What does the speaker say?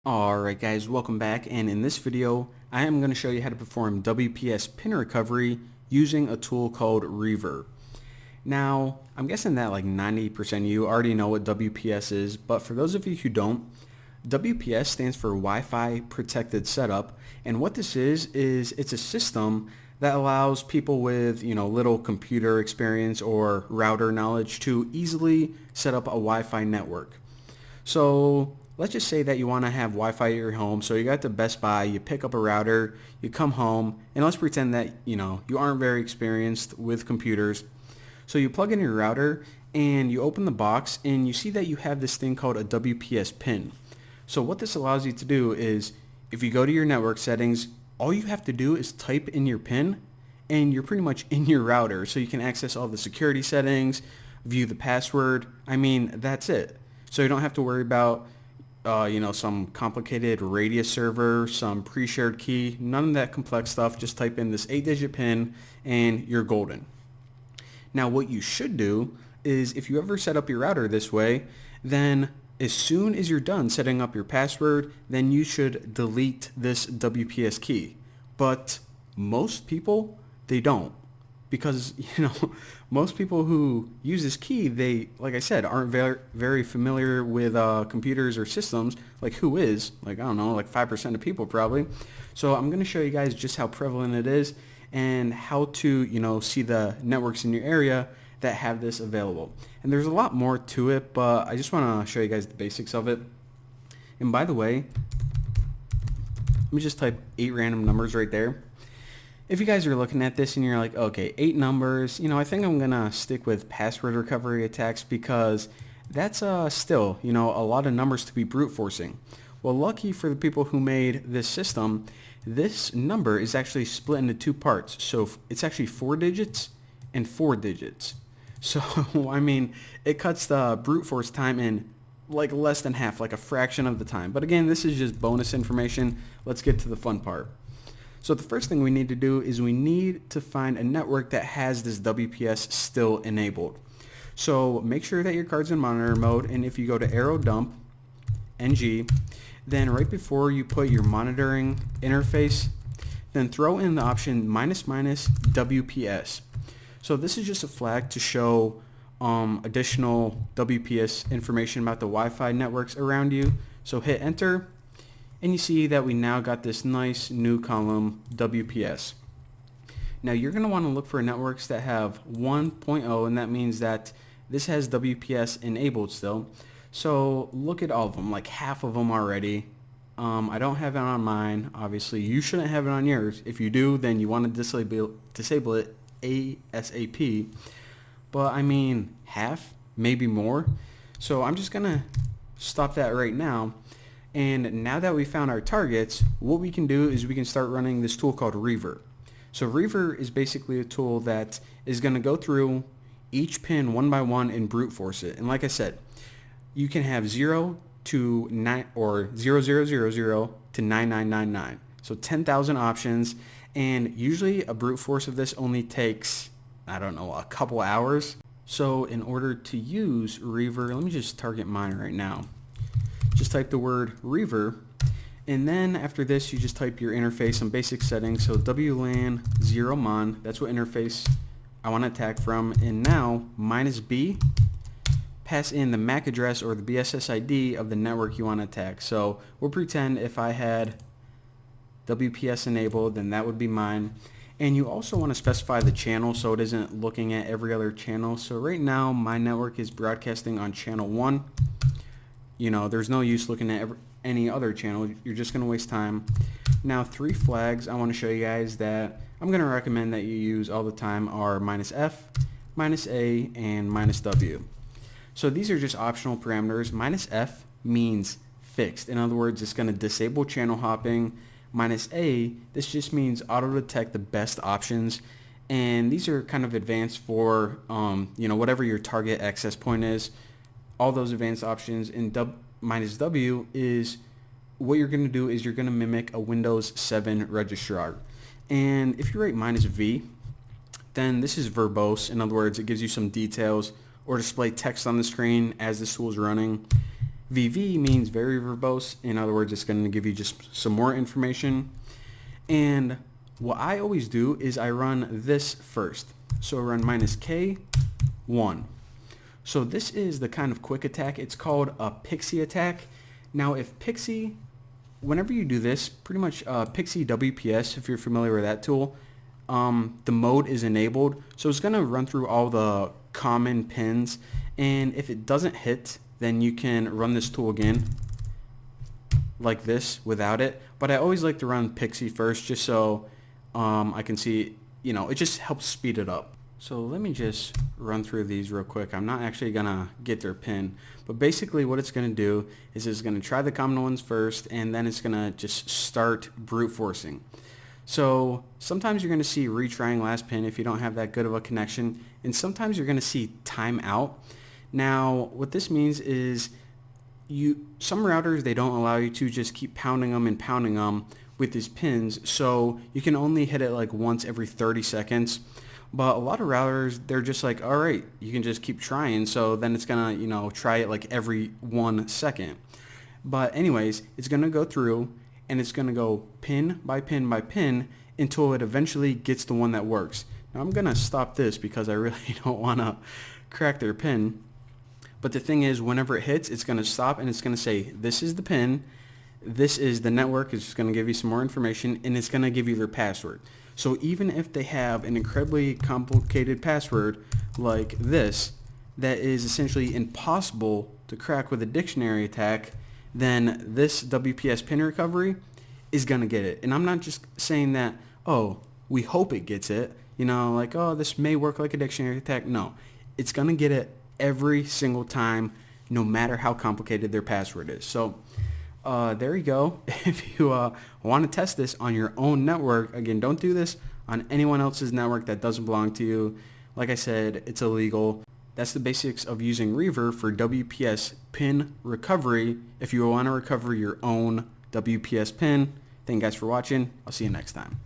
Alright guys, welcome back, and in this video I am going to show you how to perform WPS pin recovery using a tool called Reaver. Now, I'm guessing that like 90% of you already know what WPS is, but for those of you who don't, WPS stands for Wi-Fi Protected Setup, and what this is it's a system that allows people with, little computer experience or router knowledge to easily set up a Wi-Fi network. So let's just say that you want to have Wi-Fi at your home. So you got to Best Buy, you pick up a router, you come home, and let's pretend that you aren't very experienced with computers. So you plug in your router and you open the box and you see that you have this thing called a WPS pin. So what this allows you to do is, if you go to your network settings, all you have to do is type in your pin and you're pretty much in your router. So you can access all the security settings, view the password. I mean, that's it. So you don't have to worry about some complicated radius server, some pre-shared key, none of that complex stuff. Just type in this 8-digit pin and you're golden. Now what you should do is, if you ever set up your router this way, then as soon as you're done setting up your password, then you should delete this WPS key. But most people, they don't. Because, most people who use this key, they, like I said, aren't very familiar with computers or systems. Like, who is? Like, I don't know, like 5% of people probably. So I'm going to show you guys just how prevalent it is and how to, see the networks in your area that have this available. And there's a lot more to it, but I just want to show you guys the basics of it. And by the way, let me just type 8 random numbers right there. If you guys are looking at this and you're like, okay, 8 numbers, I think I'm going to stick with password recovery attacks because that's still, a lot of numbers to be brute forcing. Well, lucky for the people who made this system, this number is actually split into 2 parts. So it's actually 4 digits and 4 digits. So, I mean, it cuts the brute force time in like less than half, like a fraction of the time. But again, this is just bonus information. Let's get to the fun part. So the first thing we need to do is we need to find a network that has this WPS still enabled. So make sure that your card's in monitor mode, and if you go to arrow dump ng, then right before you put your monitoring interface, then throw in the option --WPS. So this is just a flag to show additional WPS information about the Wi-Fi networks around you. So hit enter. And you see that we now got this nice new column, WPS. Now you're going to want to look for networks that have 1.0, and that means that this has WPS enabled still. So look at all of them, like half of them already. I don't have it on mine, obviously. You shouldn't have it on yours. If you do, then you want to disable it ASAP. But I mean, half, maybe more. So I'm just going to stop that right now. And now that we found our targets, what we can do is we can start running this tool called Reaver. So Reaver is basically a tool that is going to go through each pin one by one and brute force it. And like I said, you can have 0 to 9 or 0000 to 9999. So 10,000 options, and usually a brute force of this only takes, I don't know, a couple hours. So in order to use Reaver, let me just target mine right now. Just type the word Reaver, and then after this you just type your interface, some basic settings. So WLAN 0mon, that's what interface I want to attack from. And now -B, pass in the MAC address or the BSS ID of the network you want to attack. So we'll pretend if I had WPS enabled, then that would be mine. And you also want to specify the channel so it isn't looking at every other channel. So right now my network is broadcasting on channel 1. There's no use looking at any other channel. You're just going to waste time. Now 3 flags I want to show you guys that I'm going to recommend that you use all the time are -F, -A, and -W. So these are just optional parameters. -F means fixed. In other words, it's going to disable channel hopping. -A, this just means auto detect the best options. And these are kind of advanced for whatever your target access point is. All those advanced options. In -W is what you're going to do is you're going to mimic a Windows 7 registrar. And if you write -V, then this is verbose. In other words, it gives you some details or display text on the screen as this tool is running. VV means very verbose. In other words, it's going to give you just some more information. And what I always do is I run this first. So I run -K1. So this is the kind of quick attack. It's called a Pixie attack. Now if Pixie, whenever you do this, pretty much Pixie WPS, if you're familiar with that tool, the mode is enabled. So it's going to run through all the common pins, and if it doesn't hit, then you can run this tool again like this without it. But I always like to run Pixie first just so I can see, it just helps speed it up. So let me just run through these real quick. I'm not actually gonna get their pin, but basically what it's gonna do is it's gonna try the common ones first, and then it's gonna just start brute forcing. So sometimes you're gonna see retrying last pin if you don't have that good of a connection, and sometimes you're gonna see timeout. Now what this means is some routers, they don't allow you to just keep pounding them with these pins, so you can only hit it like once every 30 seconds. But a lot of routers, they're just like, all right, you can just keep trying. So then it's going to, try it like every 1 second. But anyways, it's going to go through and it's going to go pin by pin by pin until it eventually gets the one that works. Now I'm going to stop this because I really don't want to crack their pin. But the thing is, whenever it hits, it's going to stop and it's going to say, this is the pin. This is the network. It's just going to give you some more information, and it's going to give you their password. So even if they have an incredibly complicated password like this that is essentially impossible to crack with a dictionary attack, then this WPS pin recovery is going to get it. And I'm not just saying that, oh, we hope it gets it, like, oh, this may work like a dictionary attack. No, it's going to get it every single time, no matter how complicated their password is. So there you go. If you want to test this on your own network, again, don't do this on anyone else's network that doesn't belong to you. Like I said, it's illegal. That's the basics of using Reaver for WPS pin recovery if you want to recover your own WPS pin. Thank you guys for watching. I'll see you next time.